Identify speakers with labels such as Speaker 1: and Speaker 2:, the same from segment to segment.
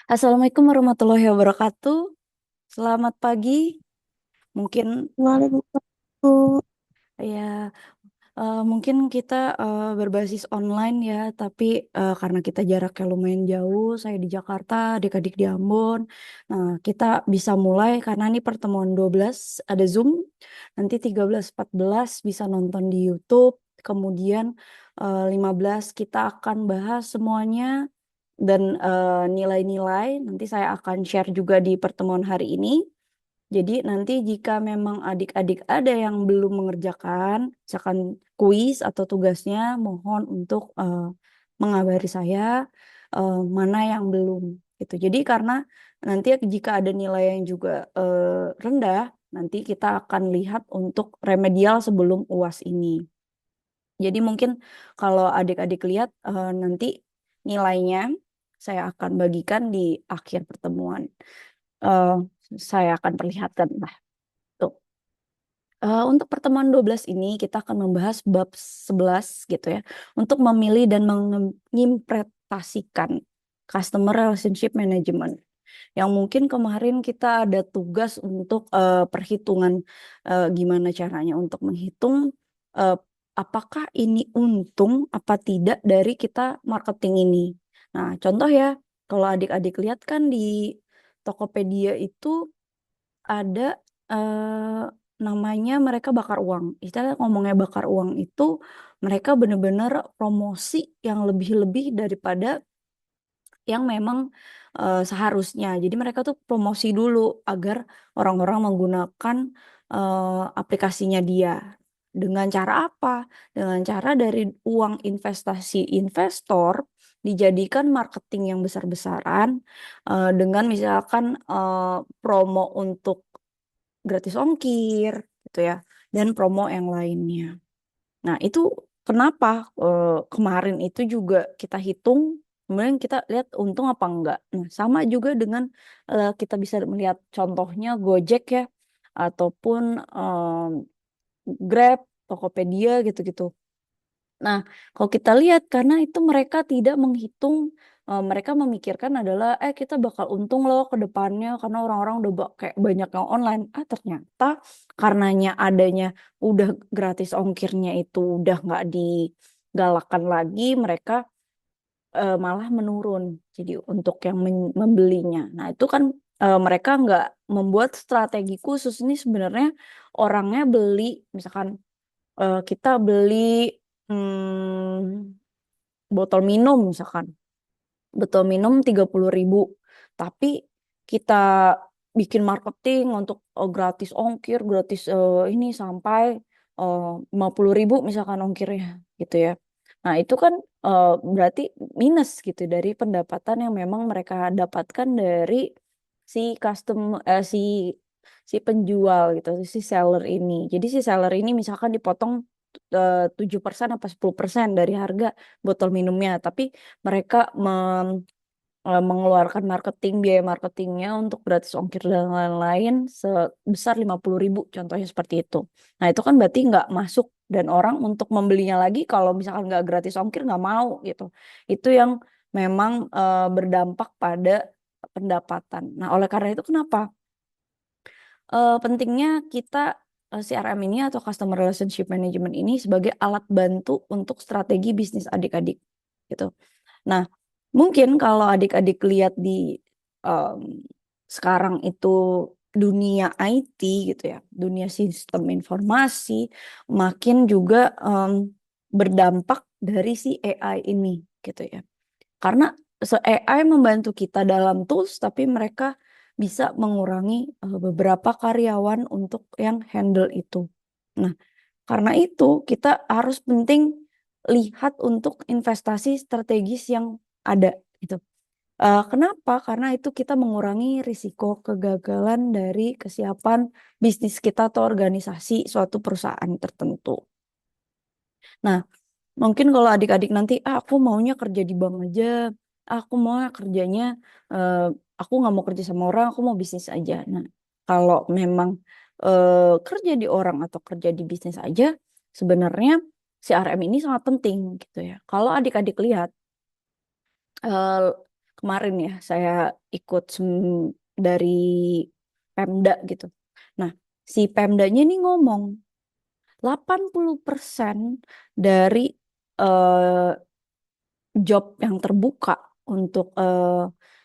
Speaker 1: Assalamualaikum warahmatullahi wabarakatuh. Selamat pagi. Mungkin
Speaker 2: Waalaikumsalam.
Speaker 1: ya, mungkin kita berbasis online ya, tapi karena kita jaraknya lumayan jauh, saya di Jakarta, adik-adik di Ambon. Nah, kita bisa mulai karena ini pertemuan 12 ada Zoom. Nanti 13-14 bisa nonton di YouTube. Kemudian 15 kita akan bahas semuanya dan nilai-nilai nanti saya akan share juga di pertemuan hari ini. Jadi nanti jika memang adik-adik ada yang belum mengerjakan, misalkan kuis atau tugasnya, mohon untuk mengabari saya mana yang belum gitu. Jadi karena nanti jika ada nilai yang juga rendah, nanti kita akan lihat untuk remedial sebelum UAS ini. Jadi mungkin kalau adik-adik lihat nanti nilainya saya akan bagikan di akhir pertemuan. Eh, saya akan perlihatkan lah. Tuh. Untuk pertemuan 12 ini kita akan membahas bab 11 gitu ya. Untuk memilih dan mengimplementasikan customer relationship management. Yang mungkin kemarin kita ada tugas untuk perhitungan gimana caranya untuk menghitung eh, apakah ini untung apa tidak dari kita marketing ini. Nah, contoh ya, kalau adik-adik lihat kan di Tokopedia itu ada namanya mereka bakar uang. Istilah ngomongnya bakar uang itu mereka benar-benar promosi yang lebih-lebih daripada yang memang seharusnya. Jadi mereka tuh promosi dulu agar orang-orang menggunakan aplikasinya dia. Dengan cara apa? Dengan cara dari uang investasi investor dijadikan marketing yang besar-besaran dengan misalkan promo untuk gratis ongkir gitu ya dan promo yang lainnya. Nah, itu kenapa kemarin itu juga kita hitung, kemudian kita lihat untung apa enggak. Nah, sama juga dengan kita bisa melihat contohnya Gojek ya, ataupun Grab, Tokopedia gitu-gitu. Nah, kalau kita lihat karena itu mereka tidak menghitung, mereka memikirkan adalah kita bakal untung loh ke depannya karena orang-orang udah kayak banyak yang online. Ternyata karenanya adanya udah gratis ongkirnya itu udah nggak digalakan lagi, mereka malah menurun. Jadi untuk yang membelinya. Nah, itu kan mereka nggak membuat strategi khusus. Ini sebenarnya orangnya beli, misalkan kita beli botol minum misalkan. Botol minum 30.000. Tapi kita bikin marketing untuk gratis ongkir, gratis ini sampai 50.000 misalkan ongkirnya gitu ya. Nah itu kan berarti minus gitu dari pendapatan yang memang mereka dapatkan dari si si penjual gitu, si seller ini. Jadi si seller ini misalkan dipotong 7% apa 10% dari harga botol minumnya, tapi mereka mengeluarkan biaya marketingnya untuk gratis ongkir dan lain-lain sebesar 50.000 contohnya seperti itu. Nah itu kan berarti nggak masuk dan orang untuk membelinya lagi kalau misalkan nggak gratis ongkir nggak mau gitu. Itu yang memang berdampak pada pendapatan. Nah oleh karena itu kenapa pentingnya kita CRM ini atau Customer Relationship Management ini sebagai alat bantu untuk strategi bisnis adik-adik gitu. Nah, mungkin kalau adik-adik lihat di em, sekarang itu dunia IT gitu ya, dunia sistem informasi makin juga berdampak dari si AI ini gitu ya. Karena AI membantu kita dalam tools, tapi mereka bisa mengurangi beberapa karyawan untuk yang handle itu. Nah, karena itu kita harus penting lihat untuk investasi strategis yang ada gitu. Kenapa? Karena itu kita mengurangi risiko kegagalan dari kesiapan bisnis kita atau organisasi suatu perusahaan tertentu. Nah, mungkin kalau adik-adik nanti, aku maunya kerja di bank aja, aku mau kerjanya, eh, aku nggak mau kerja sama orang, aku mau bisnis aja. Nah, kalau memang kerja di orang atau kerja di bisnis aja, sebenarnya CRM ini sangat penting gitu ya. Kalau adik-adik lihat, eh, kemarin ya saya ikut dari Pemda gitu. Nah, si Pemdanya ini ngomong 80% dari eh, job yang terbuka untuk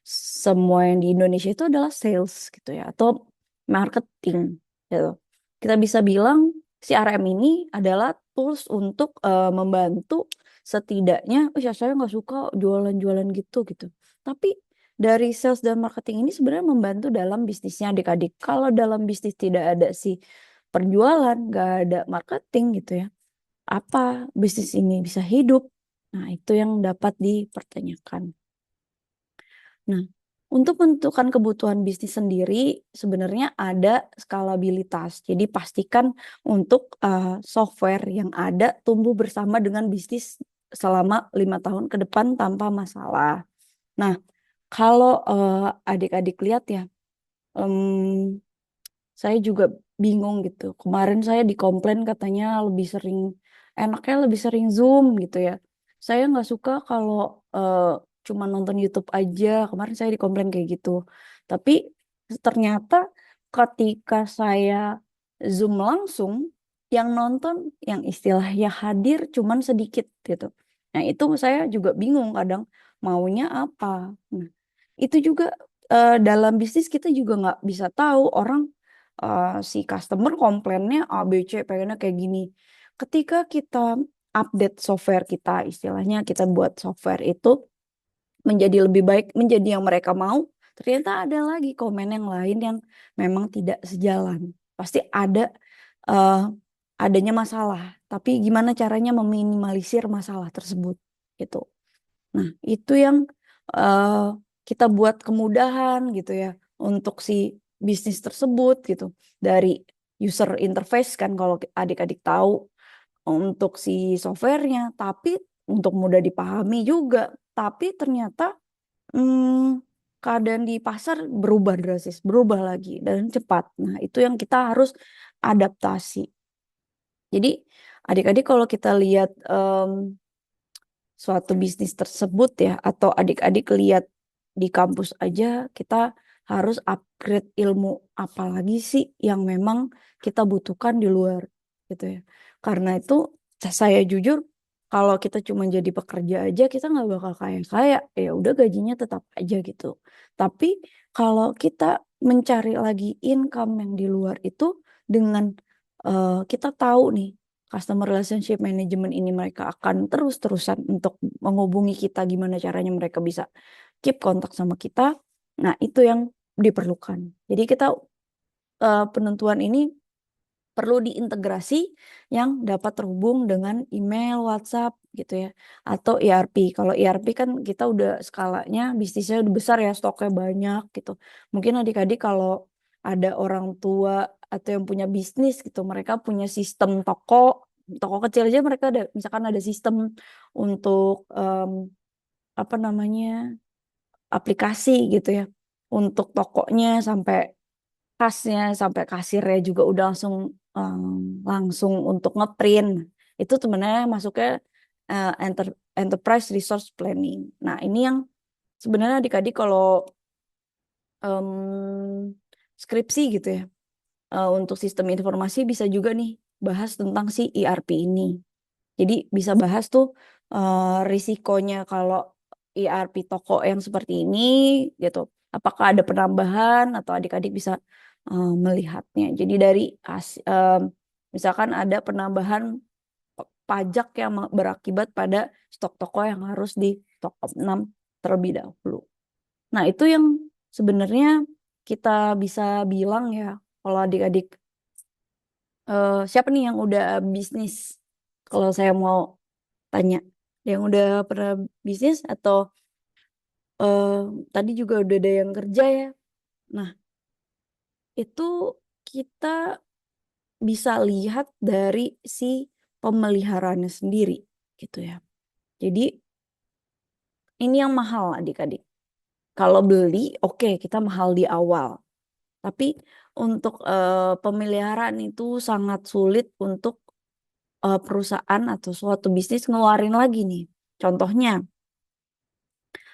Speaker 1: semua yang di Indonesia itu adalah sales gitu ya atau marketing gitu. Kita bisa bilang CRM ini adalah tools untuk membantu setidaknya, oh ya saya nggak suka jualan-jualan gitu gitu. Tapi dari sales dan marketing ini sebenarnya membantu dalam bisnisnya adik-adik. Kalau dalam bisnis tidak ada si perjualan, nggak ada marketing gitu ya, apa bisnis ini bisa hidup? Nah, itu yang dapat dipertanyakan. Nah, untuk menentukan kebutuhan bisnis sendiri, sebenarnya ada skalabilitas. Jadi, pastikan untuk software yang ada tumbuh bersama dengan bisnis selama 5 tahun ke depan tanpa masalah. Nah, kalau adik-adik lihat ya, em, saya juga bingung gitu. Kemarin saya dikomplain katanya enaknya lebih sering Zoom gitu ya. Saya nggak suka kalau eh, cuma nonton YouTube aja. Kemarin saya dikomplain kayak gitu. Tapi ternyata ketika saya Zoom langsung, yang nonton, yang istilahnya hadir cuman sedikit gitu. Nah itu saya juga bingung kadang maunya apa. Nah, itu juga dalam bisnis kita juga nggak bisa tahu orang si customer komplainnya A, B, C, pengennya kayak gini. Ketika kita update software kita, istilahnya kita buat software itu menjadi lebih baik, menjadi yang mereka mau, ternyata ada lagi komen yang lain yang memang tidak sejalan. Pasti ada eh, adanya masalah, tapi gimana caranya meminimalisir masalah tersebut gitu. Nah, itu yang eh, kita buat kemudahan gitu ya untuk si bisnis tersebut gitu. Dari user interface kan kalau adik-adik tahu untuk si softwarenya, tapi untuk mudah dipahami juga. Tapi ternyata keadaan di pasar berubah drastis, berubah lagi dan cepat. Nah, itu yang kita harus adaptasi. Jadi, adik-adik kalau kita lihat suatu bisnis tersebut ya atau adik-adik lihat di kampus aja kita harus upgrade ilmu apalagi sih yang memang kita butuhkan di luar gitu ya. Karena itu saya jujur kalau kita cuma jadi pekerja aja kita nggak bakal kaya-kaya, ya udah gajinya tetap aja gitu. Tapi kalau kita mencari lagi income yang di luar itu dengan kita tahu nih customer relationship management ini mereka akan terus-terusan untuk menghubungi kita gimana caranya mereka bisa keep kontak sama kita. Nah, itu yang diperlukan. Jadi kita penentuan ini perlu diintegrasi yang dapat terhubung dengan email, WhatsApp gitu ya, atau ERP. Kalau ERP kan kita udah skalanya bisnisnya udah besar ya, stoknya banyak gitu. Mungkin adik-adik kalau ada orang tua atau yang punya bisnis gitu, mereka punya sistem toko kecil aja mereka ada, misalkan ada sistem untuk apa namanya aplikasi gitu ya, untuk tokonya sampai kasnya sampai kasirnya juga udah langsung untuk ngeprint itu sebenarnya masuknya enterprise resource planning. Nah ini yang sebenarnya adik-adik kalau em, skripsi gitu ya untuk sistem informasi bisa juga nih bahas tentang si ERP ini. Jadi bisa bahas tuh risikonya kalau ERP toko yang seperti ini gitu. Apakah ada penambahan atau adik-adik bisa melihatnya. Jadi dari misalkan ada penambahan pajak yang berakibat pada stok toko yang harus di top 6 terlebih dahulu. Nah, itu yang sebenarnya kita bisa bilang ya kalau adik-adik siapa nih yang udah bisnis? Kalau saya mau tanya, yang udah pernah bisnis atau eh, tadi juga udah ada yang kerja ya. Nah, itu kita bisa lihat dari si pemeliharaannya sendiri gitu ya. Jadi ini yang mahal adik-adik. Kalau beli, oke kita mahal di awal. Tapi untuk pemeliharaan itu sangat sulit untuk perusahaan atau suatu bisnis ngeluarin lagi nih. Contohnya,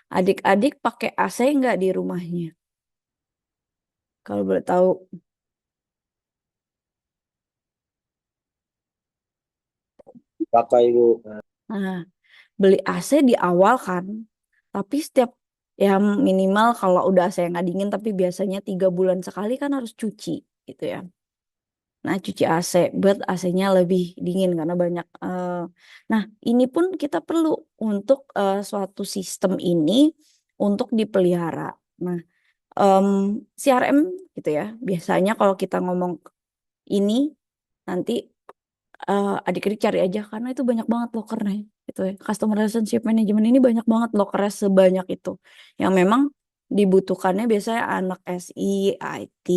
Speaker 1: Adik-adik pakai AC nggak di rumahnya? Kalau boleh tahu.
Speaker 3: Pakai Bu.
Speaker 1: Nah, beli AC di awal kan, tapi setiap ya minimal kalau udah AC yang nggak dingin, tapi biasanya 3 bulan sekali kan harus cuci gitu ya. Nah, cuci AC buat AC-nya lebih dingin karena banyak. Nah, ini pun kita perlu untuk suatu sistem ini untuk dipelihara. Nah, em, CRM gitu ya. Biasanya kalau kita ngomong ini nanti adik-adik cari aja karena itu banyak banget lokernya gitu ya. Customer Relationship Management ini banyak banget lokernya sebanyak itu. Yang memang dibutuhkannya biasanya anak SI, IT,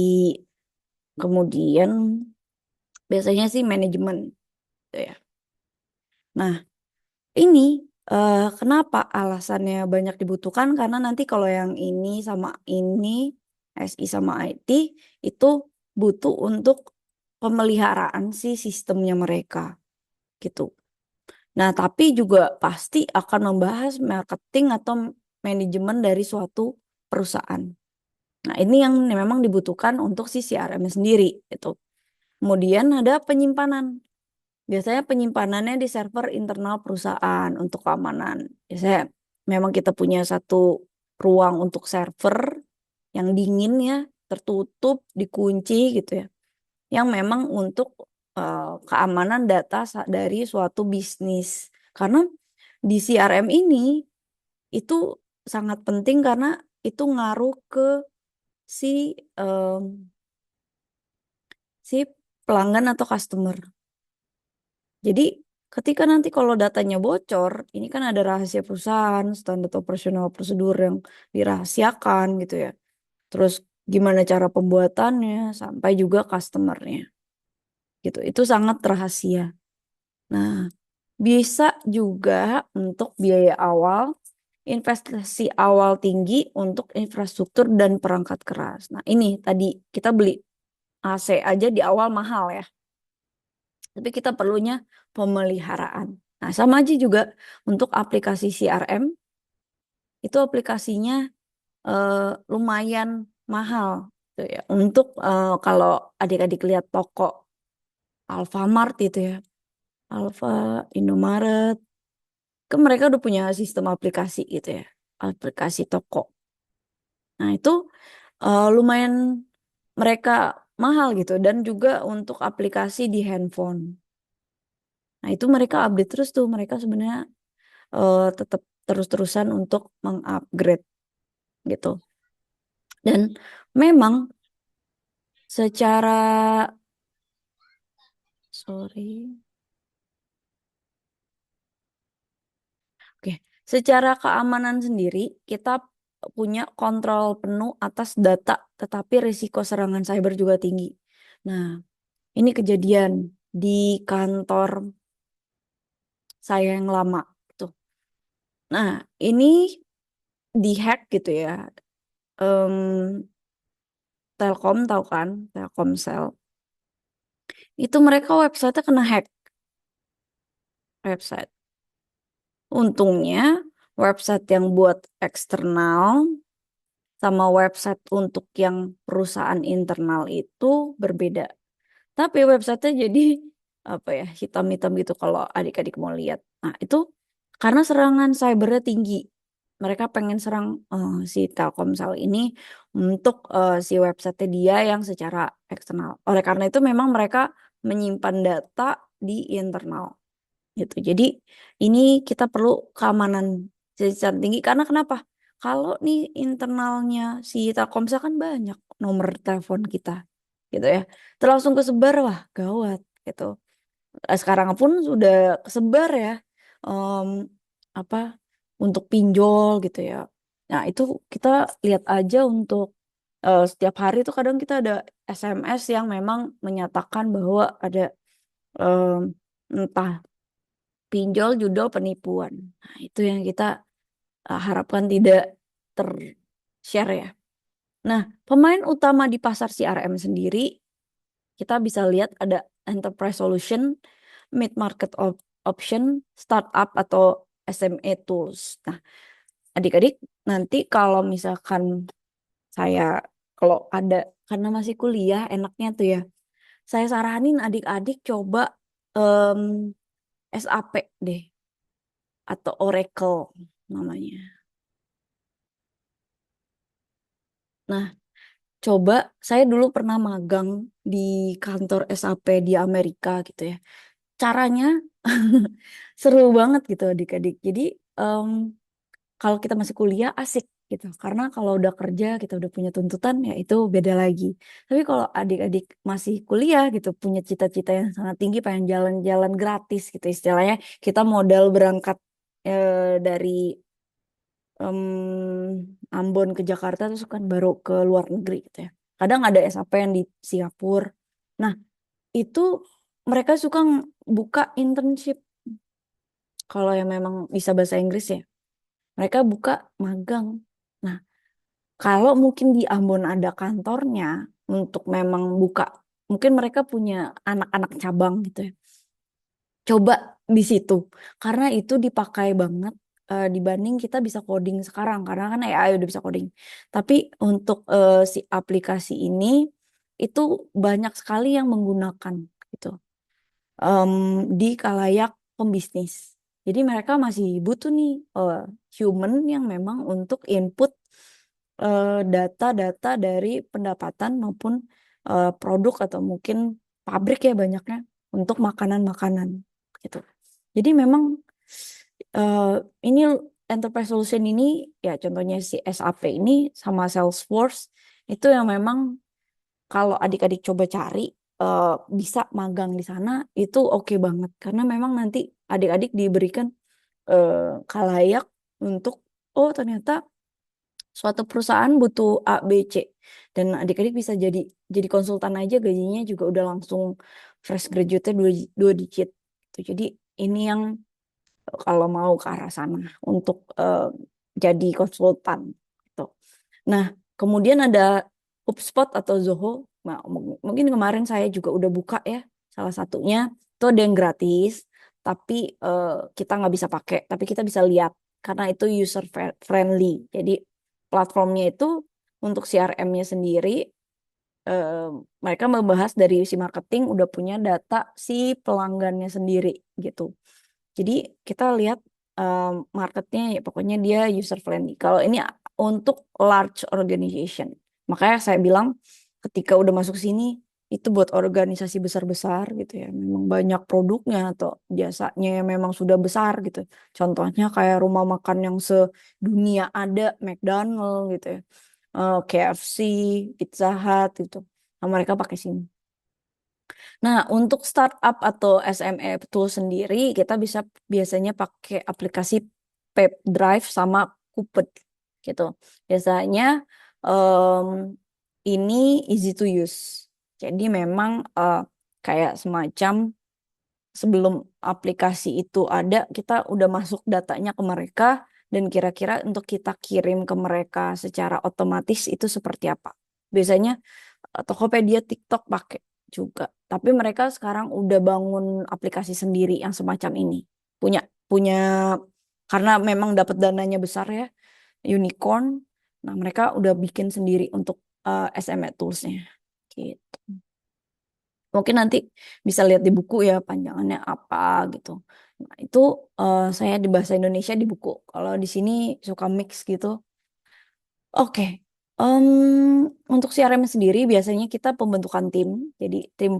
Speaker 1: kemudian biasanya sih manajemen gitu ya. Nah, ini kenapa alasannya banyak dibutuhkan? Karena nanti kalau yang ini sama ini, SI sama IT, itu butuh untuk pemeliharaan si sistemnya mereka gitu. Nah, tapi juga pasti akan membahas marketing atau manajemen dari suatu perusahaan. Nah, ini yang memang dibutuhkan untuk si CRM sendiri itu. Kemudian ada penyimpanan. Biasanya penyimpanannya di server internal perusahaan untuk keamanan. Biasanya memang kita punya satu ruang untuk server yang dingin ya, tertutup, dikunci gitu ya. Yang memang untuk keamanan data dari suatu bisnis. Karena di CRM ini itu sangat penting karena itu ngaruh ke si em, si pelanggan atau customer. Jadi ketika nanti kalau datanya bocor, ini kan ada rahasia perusahaan, standar operasional prosedur yang dirahasiakan gitu ya. Terus gimana cara pembuatannya sampai juga customernya gitu. Itu sangat rahasia. Nah, bisa juga untuk biaya awal, investasi awal tinggi untuk infrastruktur dan perangkat keras. Nah, ini tadi kita beli AC aja di awal mahal ya. Tapi kita perlunya pemeliharaan. Nah, sama aja juga untuk aplikasi CRM, itu aplikasinya lumayan mahal gitu ya. Untuk kalau adik-adik lihat toko Alfamart itu ya, Alfa, Indomaret, kan mereka udah punya sistem aplikasi gitu ya, aplikasi toko. Nah, itu lumayan mereka mahal gitu dan juga untuk aplikasi di handphone. Nah, itu mereka update terus tuh, mereka sebenarnya tetap terus-terusan untuk mengupgrade gitu. Dan memang secara sorry, oke, secara keamanan sendiri kita punya kontrol penuh atas data, tetapi risiko serangan cyber juga tinggi. Nah, ini kejadian di kantor saya yang lama tuh. Nah, ini dihack gitu ya. Em, Telkom tahu kan, Telkomsel. Itu mereka website kena hack website. Untungnya website yang buat eksternal sama website untuk yang perusahaan internal itu berbeda. Tapi websitenya jadi apa ya, hitam-hitam gitu kalau adik-adik mau lihat. Nah, itu karena serangan cybernya tinggi. Mereka pengen serang si Telkomsel ini untuk si website dia yang secara eksternal. Oleh karena itu memang mereka menyimpan data di internal gitu. Jadi ini kita perlu keamanan secara tinggi karena kenapa? Kalau nih internalnya si Telkomsel kan banyak nomor telepon kita gitu ya. Terus langsung kesebar, wah gawat gitu. Sekarang pun sudah kesebar ya em, apa untuk pinjol gitu ya. Nah, itu kita lihat aja untuk setiap hari itu kadang kita ada SMS yang memang menyatakan bahwa ada em, entah pinjol, judol, penipuan. Nah, itu yang kita harapkan tidak ter-share ya. Nah, pemain utama di pasar CRM sendiri, kita bisa lihat ada enterprise solution, mid market option, startup atau SME tools. Nah, adik-adik nanti kalau misalkan saya kalau ada karena masih kuliah enaknya tuh ya, saya saranin adik-adik coba em, SAP deh atau Oracle namanya. Nah, coba saya dulu pernah magang di kantor SAP di Amerika gitu ya. Caranya seru banget gitu adik-adik. Jadi em, kalau kita masih kuliah asik gitu. Karena kalau udah kerja kita udah punya tuntutan ya itu beda lagi. Tapi kalau adik-adik masih kuliah gitu punya cita-cita yang sangat tinggi pengen jalan-jalan gratis gitu istilahnya kita modal berangkat dari Ambon ke Jakarta terus kan baru ke luar negeri gitu ya. Kadang ada SAP yang di Singapura. Nah, itu mereka suka buka internship kalau yang memang bisa bahasa Inggris ya. Mereka buka magang. Nah, kalau mungkin di Ambon ada kantornya untuk memang buka, mungkin mereka punya anak-anak cabang gitu ya. Coba di situ, karena itu dipakai banget dibanding kita bisa coding sekarang, karena kan AI udah bisa coding. Tapi untuk si aplikasi ini itu banyak sekali yang menggunakan gitu em, di kalayak pembisnis. Jadi mereka masih butuh nih human yang memang untuk input data-data dari pendapatan maupun produk atau mungkin pabrik ya banyaknya untuk makanan-makanan gitu. Jadi memang eh, ini enterprise solution ini ya contohnya si SAP ini sama Salesforce itu yang memang kalau adik-adik coba cari eh, bisa magang di sana itu oke banget karena memang nanti adik-adik diberikan eh, kalayak untuk oh ternyata suatu perusahaan butuh A, B, C dan adik-adik bisa jadi konsultan aja gajinya juga udah langsung fresh graduate-nya dua digit. Gitu. Jadi ini yang kalau mau ke arah sana untuk jadi konsultan. Gitu. Nah, kemudian ada HubSpot atau Zoho. Nah, mungkin kemarin saya juga udah buka ya salah satunya. Itu ada yang gratis, tapi kita nggak bisa pakai. Tapi kita bisa lihat karena itu user friendly. Jadi platformnya itu untuk CRM-nya sendiri. eh, Mereka membahas dari si marketing udah punya data si pelanggannya sendiri gitu. Jadi kita lihat marketnya ya pokoknya dia user friendly. Kalau ini untuk large organization. Makanya saya bilang ketika udah masuk sini itu buat organisasi besar-besar gitu ya. Memang banyak produknya atau jasanya yang memang sudah besar gitu. Contohnya kayak rumah makan yang sedunia ada McDonald gitu ya. KFC, Pizza Hut gitu. Nah, mereka pakai sini. Nah, untuk startup atau SME tool sendiri, kita bisa biasanya pakai aplikasi Pipedrive sama Cooped gitu. Biasanya em, ini easy to use. Jadi memang kayak semacam sebelum aplikasi itu ada, kita udah masuk datanya ke mereka dan kira-kira untuk kita kirim ke mereka secara otomatis itu seperti apa. Biasanya Tokopedia, TikTok pakai juga. Tapi mereka sekarang udah bangun aplikasi sendiri yang semacam ini. Punya punya karena memang dapat dananya besar ya, unicorn. Nah, mereka udah bikin sendiri untuk SME toolsnya. Gitu. Mungkin nanti bisa lihat di buku ya panjangannya apa gitu. Nah, itu saya di bahasa Indonesia di buku. Kalau di sini suka mix gitu. Oke, Untuk CRM sendiri biasanya kita pembentukan tim. Jadi tim